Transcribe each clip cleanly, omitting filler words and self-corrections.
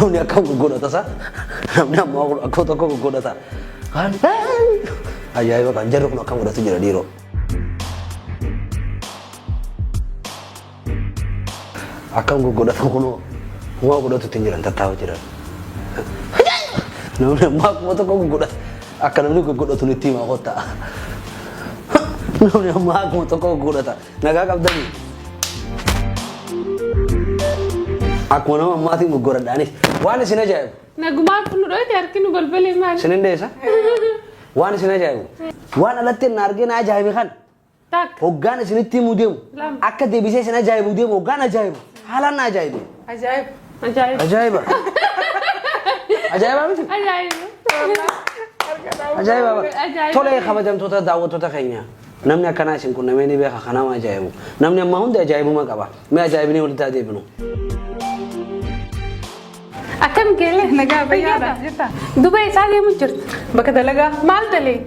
namni akkam gurgurata isaa namni amma akkoo tokko gurgurata kan ajaa'iba kan jarri kun akkam godhatu jira dhiiroo akkam gurgurata kunoo waa godhatu ittiin jiran tattaa'u jiran namni amma akkuma tokko gurgurata akka namni gurguratu itti himaa qotta namni amma akkuma tokko gurgurata nagaa qabdanii akkuma nama ammaatiin gurguradhaanis waan isin ajaa'ibu nagumaan kun dhooti harki nu balbalee maal sinin deessa waan isin ajaa'ibu waan alatti na argee na ajaa'ibe kan tak hoggaan isinitti himuu deemu akka deebisee isin ajaa'ibu deemu hoggaan ajaa'ibu haalaan na ajaa'ibe ajaa'iba ajaa'iba miti ajaa'iba tolee kabajamtoota daawwattoota keenya namni akkanaa isin kun namni beeka kanama ajaa'ibu namni amma hundi ajaa'ibuma qaba mee ajaa'ibnee walitti adeebinu akkam geelle nagaa bayyaadha jirta Dubai isaa deemu jirta bakka dalagaa maal daleet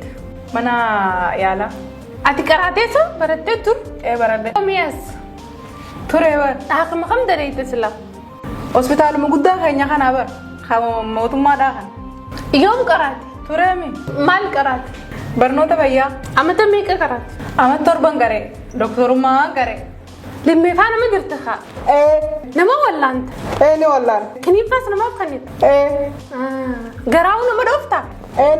mana yaala ati qaraateessa barattee tur baradhe miyas ture bar akkam kam daleet sila hospitaaluma guddaa keenya kana bar mootummaadhaa kan yoom qaraate tureemi maal qaraate barnoota fayyaa amata meeqa qaraate amata torban garee doktorummaa garee limmeefaa nama jirta kaa nama wallaanta ni wallaan kiniifas namaaf kannita garaa'u nama dhoofta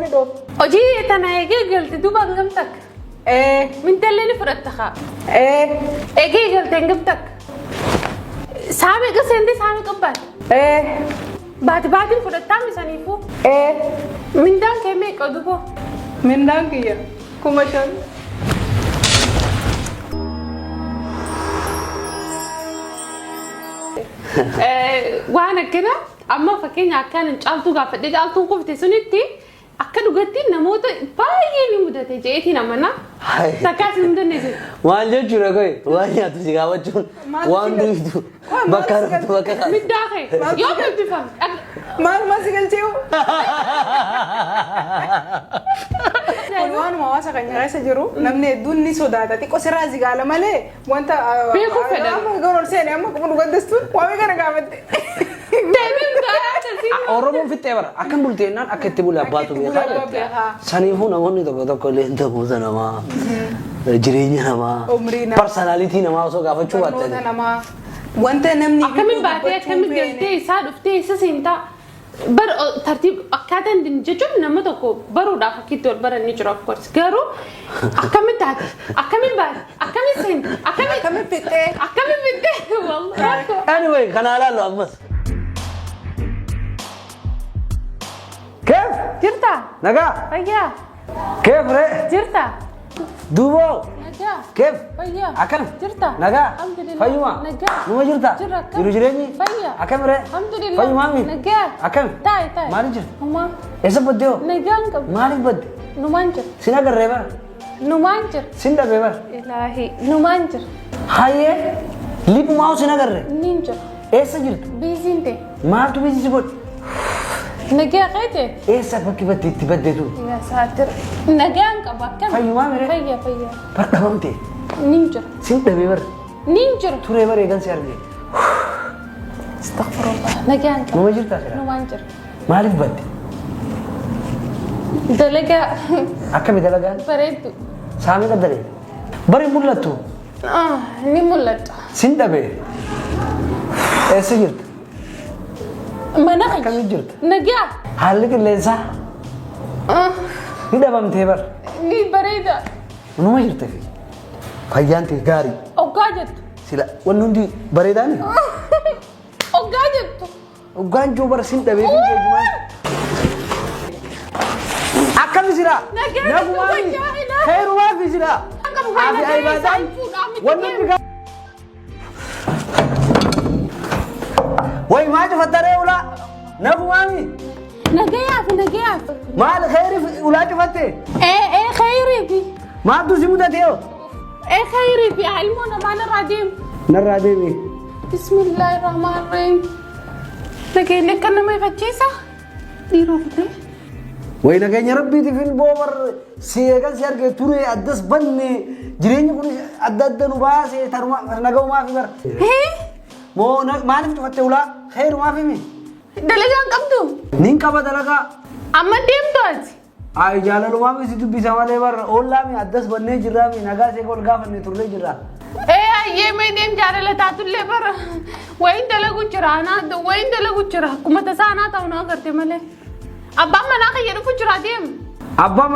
ni dhoof hojii tana eegee galte duuba hangam takka mintallee ni fudhatta kaa eegee galte hangam takka saame qaseente saame qabbaate baatiin fudhattaa misaniifuu mindaan kee meeqa duboo mindaan kiyya 5,000 waan akkana amma fakkeenya akkaan caaltuu gaafadhe caaltuun qofte sunitti akka dhugatti namoota baay'ee ni mudate jeetiin amana takkaas hin dandeessu waan jechuudha koy waan nyaatu si gaafachuun waan duutu bakka raftu bakka kaatu middaa kee yoo bibbifam maal si galcheewu waan hawaasa kan keessa jiru namni hedduun ni sodaata xiqqoo sirraa zigaala malee wanta beekuu fedhan amma garoon seene amma kuma dhugandastuun waamee kana gaafatte Oromoon fixee bara akkam bulteennaan akka itti bule abbaatu beekaa saniifuu namoonni tokko tokko illee ta'uusa namaa jireenya namaa parsonaalitii namaa osoo gaafachuu baattanii wanta namni akkamiin baatee akkamiin galtee isaa dhuftee isa seentaa bar tartiib akkaataan jechuun nama tokko baruudhaaf akkitti wal baran ni jiru of course garuu akkamiin taate akkamiin baate akkamiin seente akkamiin fixee anyway kana ilaallu ammas كيف؟ جرتا نجا فيا كيف ري؟ جرتا دوبو نجا كيف؟ فيا أكم جرتا نجا الحمد لله فيما نجا نو جرتا جرا جريني فيا أكم ري؟ الحمد لله فيما مين؟ نجا أكم تاي مالي جر هما إيش بديو؟ نجا انكم مالك بد نمانجر سينا قريبا نمانجر سيندا بيبا إلهي نمانجر هاي ليب ماو سينا قرر نينجر إيش جرت؟ بيزينتي ما تو بيزي سبوت نجا قيتي إيش بكي بدي تبديتو يا ساتر نجا انكم كم فيما ميري فيا بردمتي نينجر سيندا بيبر نينجر توري بر يغن سيارجي استغفر الله نجا انكم نو جرتا سينا نمانجر مالك بد دلقا أكم دلقان بريدو سامي قدري بري مولتو نمولت سيندا بي إيش جرت؟ مناخي كم جرت؟ نجا حالك الليزا هيدا بام تهبر ني بريدة منو ما جرت في فيانتي غاري أوجاجت سلا ونندي بريداني أوجاجت وغان جو بر سيندا بي جمان أكم سلا نغواني خير ما في سلا أبي أي بادان ونندي وي ما تفتري ولا نغواني نجاف مال خير ولا تفتي إيه خيري بي ما تدوسي مدتيو إيه خيري بي علمونا ما نراديم نرى ديبي بسم الله الرحمن الرحيم لكن لك أنا ما يفتشيسا ديرو فتي وين كان ربي في البوبر سيجان سيرك توري أدس بني جريني كوني أدد نباس ترما نجوا ما في بر هي مو ما نفت فتي ولا خير ما في مي dalagaan qabdu nin qaba dalagaa amma deemtu ati ay jaalaluma misi dubbisa malee bar ollaami addas bannee jirraami nagaa see ol gaafanne turre jirra ayyee mee deem jaalala taatullee bara wayin dalagu jira wayin dalagu jira akkuma tasaa naa ta'u naa garte malee abbaan manaa kan jedhu jira deem abbaa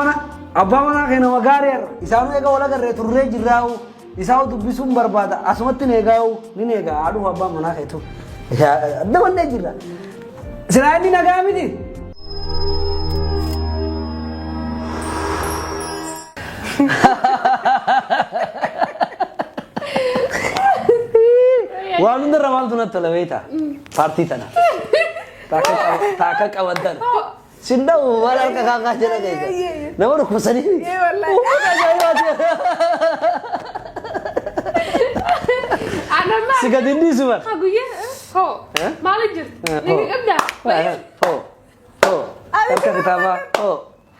manaa keenya magaareer isaanuu eega wal agarree turree jirraa'u isaa dubbisuun barbaada asumatti neegaa'u ni neegaa haadhuuf abbaa manaa keetu adda bannee jirra silaa inni nagaa miti waan hundarra maaltu natti tola beektaa paartii tana taaka qabattan sindau wala kakak jala kayak nama udah pesan ini Iya wallahi. Anak mah. Sikat ini semua. Aku ya. Ho. Malah jir. Ini abda. Ho. Terka kita apa? Ho.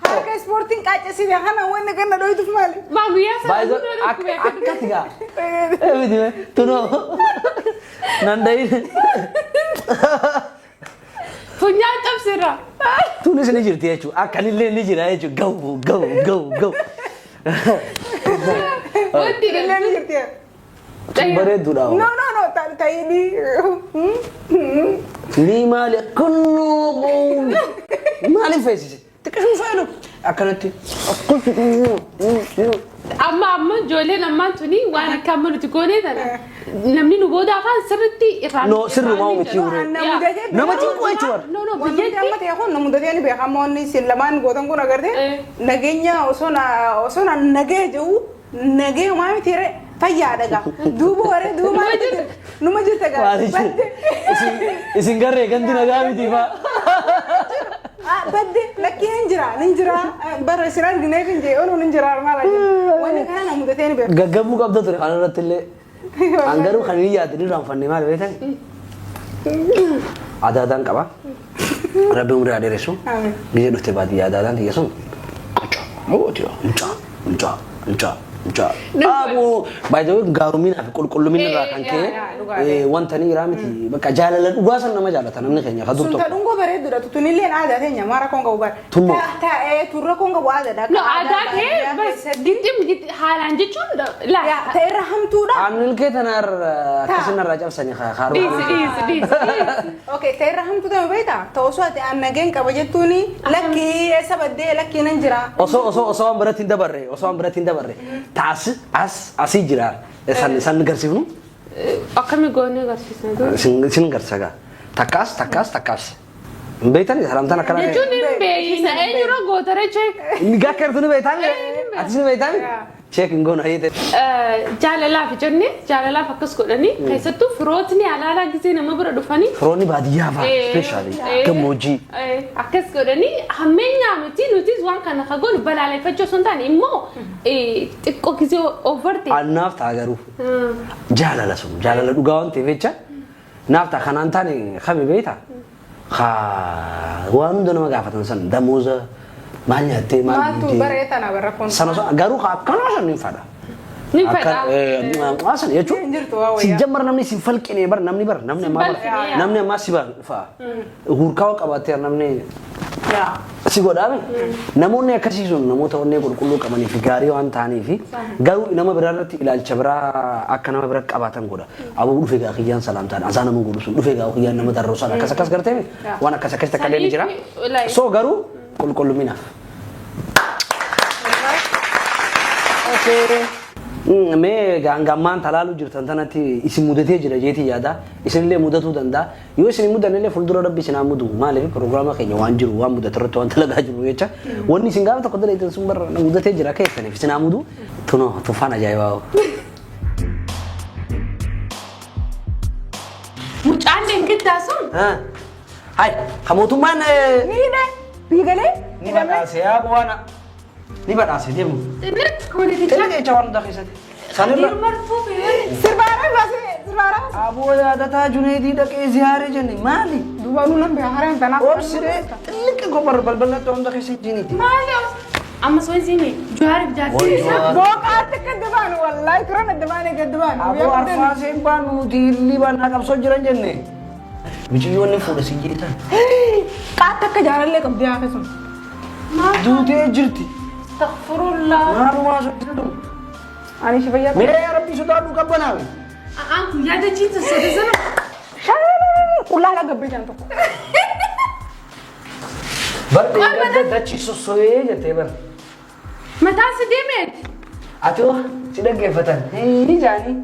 Harga sporting kaca sih yang hana wena kan ada itu mali. Magu ya. Baik, akak tiga. Betul. Tuno. Nandai. Punya cap sirah. Tuno sini jirti ya cu. Akan ini jira ya cu. Go. Mati Ini dah. nih gitu ya. Bare durau. No, tak ini. Lima lihat kunu. Malin face. Tekasih saya akan nanti. Amma jolen amma tuni wana kamar tukone dana. Namni nuboda afan sirti iran. No, sirri mau miti ure. Nama cingku aja cuar. No, Wanti bujeti. amma teh kon namun tadi ni beha mon ni silaman gotan kun agar deh. Nagenya osona nage jauh. Nage mami tire fayya daga. Dubu ore dubu mami. Numa jita ga. Isin garre ganti nagami tiba. Badde laki ninjira bara sirar gine finje ono ninjira mala wani kana namun tadi ni beha. Gaggabu qabda ture kana ratille. Anggaru khani yaad ni ram fanni mal betan. Adadan qaba. Rabbi umri ade resu. Amin. Bije dufte badi adadan tiga sun. Unca. Abu by the way garumin afi qulqullumin irra kan ke wanta ni ramiti baka jalalan ugasan nama jalatan namni kenya khadurto Sunta dungo bare dura tutunilien ada teh mara kon ga ubar. Tummo. Ta turra kon ga ada da. No ada ke bas git halan jechun la. Ya ta rahamtu da. anil ke tanar kasina rajab sani kharu Dis. Okay, ta rahamtu da baita. Ta wasu ati annagen ka bajetuni laki sabadde laki nanjira. oso ambaratin dabarre as asijira san garsifnu Akami gone garsisan. sin garsaga takas beitani haramtana kana Jechun be isa ejura gotare check. niga kartunu beitani atisni beitani check ngona ayete Jaalala fi jenne jaalala fakkas godhani keessattuu firootni alaala gisee nama bira dhufani froni badiya fa especially gamoji akkas godhani hammeenyaa miti nutis waan kana kagoon balaaleffachuu osoo hin taane immoo xiqqoo gisee overte annaaf taagaru jaalala dhugaa waan ta'eef jecha naaf ta'a kanaan taane kami beita waan hunda nama gaafatan san damooza maal nyaattee maal Matu bare tana bara kon. sana garuu akkanuma san hin fadha. ni fedha. Asan jechuun Injirtu waa si wayyaa. jammar namni si falqine bar namni amma si bar fa hurkaa qabatee namni Ya. si godhaame namoonni akkasii sun namoota onnee qulqulluu qabanii fi gaarii waan ta'anii fi garuu nama biraa irratti ilaalcha biraa akka nama bira qabaatan godha abuu dhufee gaa kiyyaan salaamtaan asaa nama godhu sun dhufee gaa kiyyaan nama darroo sana akkas gartee waan akkas takka illee ni jira so garuu qulqulluminaaf. Mee gaangammaan talaaluu jirtan tanatti isin mudatee jira jeetii yaada isinillee mudatuu danda'a yoo isin mudanillee fuuldura rabbi isin mudu maaliif pirogiraama keenya waan jiru waan mudatarratti waan dalagaa jiru jecha wanni isin gaafa tokko dalaytan sun barra mudatee jira keessaniif isin mudu tuno tufaan ajaa'ibaa. Mucaan deengiddaa sun Hai mootummaan Ni galee? ni badhaase yaa bu'aana ni badhaase deemu. inni koolitichaa Tele jecha waan hundaa keessatti. Sanirra marfuu fi Sirbara basi sirbara. aboo yaadataa juneetii dhaqee ziyaaree jenne maali? Dubaru nan be haran tana. Obsire xilliqi gobar balbalatti hunda keessa jiniiti. maali amma soo isini jaarif jaartisa Boqaatti kaddaban wallahi turan addaban kaddaban. Aboo arfaaseen baanu nuti illi baanaa qabsoo jiran jenne. Biciyyoonni fuudha si jeetan. Qaata akka jaalallee qabdi haa keessumaa. Duutee jirti. Astaghfirullah. Maalumaa sochiidhu. Ani si fayyadu. Mee rabbi sodaadhu qabbanaawe. Aku yaada jitu sada sana. Qullaala gabbee jan tokko. Barri gadda dachi sossoyee jettee bar. Mataa si deemeet. Ati hoo si dhaggeeffatan. Ni jaanii.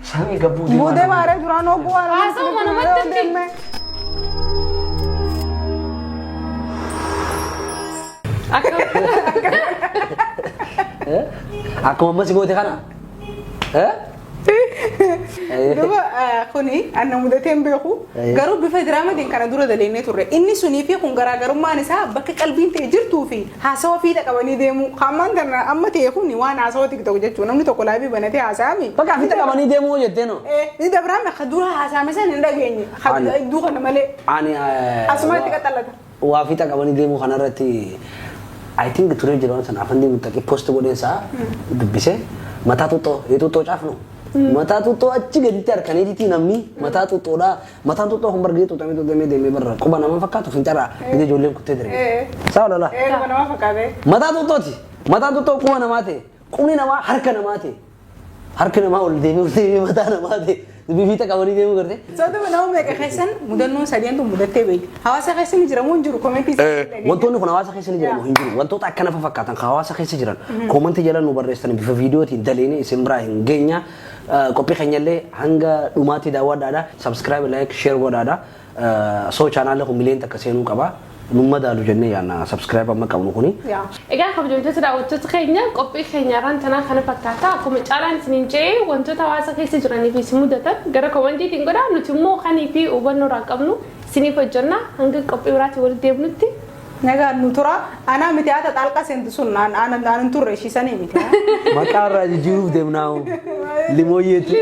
Samii gabbuu deemaa. Buudee maaree duraan hogguu waan Haasa'u manumatti deemee. Akkuma amma si goote kana. Duba kuni anna mudateen beeku garuu bifa diraamaatiin kana dura daleennee turre inni sunii fi kun garaagarummaan isaa bakka qalbiin ta'e jirtuu fi haasawaa fiixa qabanii deemu hammaan tana amma ta'e kuni waan haasawaa tiktok jechuun namni tokko laabii banatee haasa'ami. Bakka fiixa qabanii deemuu jettee no. Ni dabaraame akka dura haasa'ame san hin dhageenye iddoo kana malee asumatti qaxalata. Waa fiixa qabanii deemuu kanarratti I think turee jiran sana afaan deemu takkee post godheensaa dubbise mataa xuxxoo caafnu. Mataa xuxxoo achi gaditti harkaniiti namni mataa xuxxoodha. Mataan xuxxoo kun bargee xuxxamee deemee barra quba nama fakkaatu fincarraa gidee ijoolleen kuttee diree. Saa lala. Quba nama fakkaate. Mataa xuxxooti. Mataa xuxxoo quba namaa ta'e. Qubni namaa harka namaa ta'e. Harki namaa ol deemee mataa namaa ta'e. Bifiita qabanii deemuu garte. Sootuma nama meeqa keessan mudannoon sadiin tun mudattee beekti. Hawaasa keessa ni jiramu hin jiru koomentii. Wantoonni kun hawaasa keessa ni jiramu hin jiru. Wantoota akkana fakkaatan kan hawaasa keessa jiran koomentii jala nu barreessan bifa viidiyootiin daleenee isin biraa hin geenya. Qophii keenyallee hanga dhumaatti daawwadhaadha. Subscribe, like, share godhaadha. Soo chaanaalli kun miliyoona takka seenuu qaba. Numma daalu jennee yaana subscribe amma qabnu kuni. Egaa kabajamtoota daawwattoota keenya qophii keenyarraan tanaa kana fakkaata akkuma caalaan isiniin jedhee wantoota hawaasa keessa jiranii fi isin mudatan gara koomantiitiin godhaa nuti immoo kanii fi hubannoo irraa qabnu isiniif hojjannaa hanga qophii biraatti walitti deebinutti. Nagaa nu tura anaa miti haata xaalqa seentu sun aanan turre shiisanii miti. Maqaa irraa jijjiiruuf deemnaa limooyyeetti.